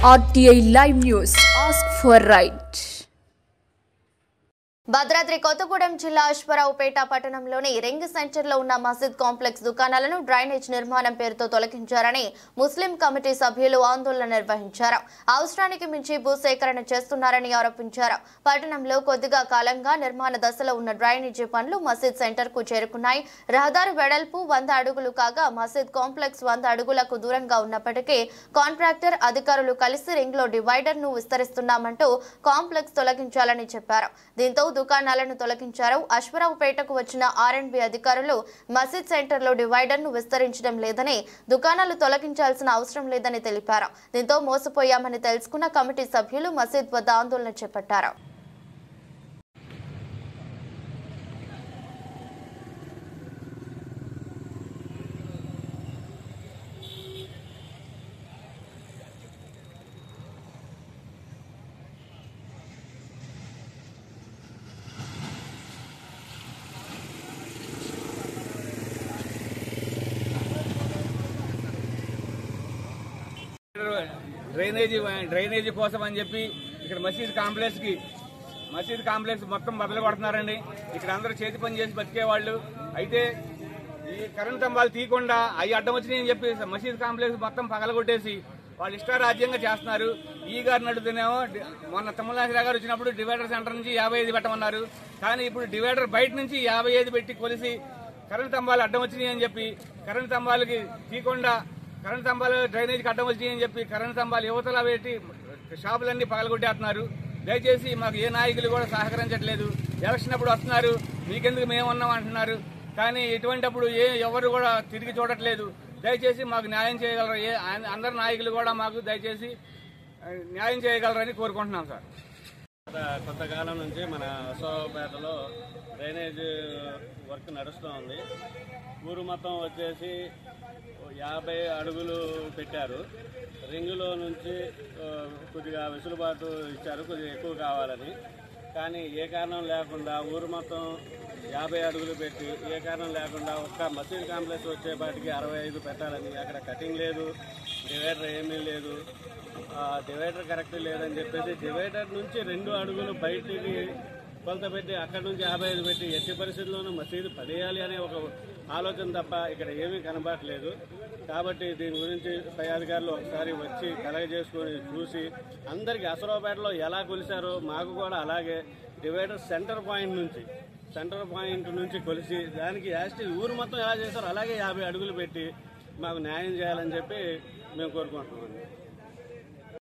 RTI Live News. Ask for right. Bhadradri Kothagudem జిల్లా అశ్వరావుపేట పట్టణంలోని ring సెంటర్లో ఉన్న మసీద్ కాంప్లెక్స్ దుకాణాలను డ్రైనేజ్ నిర్మాణం పేరుతో తొలగించారని ముస్లిం కమిటీ సభ్యులు ఆందోళన నిర్వహించారు. అవసరానికి మించి భూసేకరణ చేస్తున్నారని ఆరోపించారు. పట్టణంలో కొద్దిగా కాలంగా నిర్మాణ దశలో ఉన్న డ్రైనేజీ పనులు మసీద్ సెంటర్ కు చేరుకున్నాయి. రహదారి వెడల్పు 100 అడుగులు కాగా మసీద్ కాంప్లెక్స్ 100 అడుగులకు దూరంగా ఉన్నప్పటికీ కాంట్రాక్టర్ అధికారులు కలిసి రింగ్ లో డివైడర్ ను విస్తరిస్తున్నామంటూ కాంప్లెక్స్ తొలగించాలని చెప్పారు. దీంతో దుకాణాలను తొలగించారు. అశ్వరావుపేటకు వచ్చిన R&B అధికారులు మసీద్ సెంటర్ లో డివైడర్ ను విస్తరించడం లేదని, దుకాణాలు తొలగించాల్సిన అవసరం లేదని తెలిపారు. దీంతో మోసపోయామని తెలుసుకున్న కమిటీ సభ్యులు మసీద్ వద్ద ఆందోళన చేపట్టారు. డ్రైనేజీ కోసం అని చెప్పి ఇక్కడ మసీద్ కాంప్లెక్స్ మొత్తం మొదలు కొడుతున్నారండి. ఇక్కడ అందరూ చేతి పని చేసి బతికేవాళ్ళు. అయితే ఈ కరెంట్ స్తంభాలు తీయకుండా అవి అడ్డం వచ్చినాయని చెప్పి మసీద్ కాంప్లెక్స్ మొత్తం పగలగొట్టేసి వాళ్ళు ఇష్టారాజ్యంగా చేస్తున్నారు. ఈ గారు నడుతున్నామో మొన్న తమ్ములాసిరా గారు వచ్చినప్పుడు డివైడర్ సెంటర్ నుంచి 55 పెట్టమన్నారు. కానీ ఇప్పుడు డివైడర్ బయట నుంచి 55 పెట్టి కొలిసి కరెంట్ స్తంభాలు అడ్డం వచ్చినాయి అని చెప్పి కరెంట్ స్తంభాలకి తీయకుండా కరెంట్ స్తంభాలు డ్రైనేజీకి అడ్డం వచ్చినాయి అని చెప్పి కరెంట్ స్తంభాలు యువతలా పెట్టి షాపులన్నీ పగలగొట్టేస్తున్నారు. దయచేసి మాకు ఏ నాయకులు కూడా సహకరించట్లేదు. ఎలక్షన్ అప్పుడు వస్తున్నారు, మీకెందుకు మేమున్నాం అంటున్నారు. కానీ ఎటువంటిప్పుడు ఎవరు కూడా తిరిగి చూడట్లేదు. దయచేసి మాకు న్యాయం చేయగలరు. అందరు నాయకులు కూడా మాకు దయచేసి న్యాయం చేయగలరని కోరుకుంటున్నాం సార్. కొంతకాలం నుంచి మన అశ్వరావుపేటలో డ్రైనేజ్ వర్క్ నడుస్తూ ఉంది. ఊరు మొత్తం వచ్చేసి 50 అడుగులు పెట్టారు. రింగులో నుంచి కొద్దిగా వెసులుబాటు ఇచ్చారు, కొద్దిగా ఎక్కువ కావాలని. కానీ ఏ కారణం లేకుండా ఊరు మొత్తం 50 అడుగులు పెట్టి ఏ కారణం లేకుండా ఒక్క మసీద్ కాంప్లెక్స్ వచ్చేపాటికి 65 పెట్టాలని. అక్కడ కటింగ్ లేదు, డివైడర్ ఏమీ లేదు. డివైడర్ కరెక్ట్ లేదని చెప్పేసి డివైడర్ నుంచి 2 అడుగులు బయటికి కొలత పెట్టి అక్కడి నుంచి 55 పెట్టి ఎట్టి పరిస్థితుల్లోనూ మసీదు పడేయాలి అనే ఒక ఆలోచన తప్ప ఇక్కడ ఏమీ కనబడట్లేదు. కాబట్టి దీని గురించి పై అధికారులు ఒకసారి వచ్చి కలగజేసుకొని చూసి అందరికీ అశ్వరావుపేటలో ఎలా కొలిశారో మాకు కూడా అలాగే డివైడర్ సెంటర్ పాయింట్ నుంచి కొలిసి దానికి ఊరు మొత్తం ఎలా చేశారో అలాగే 50 అడుగులు పెట్టి మాకు న్యాయం చేయాలని చెప్పి మేము కోరుకుంటున్నాం.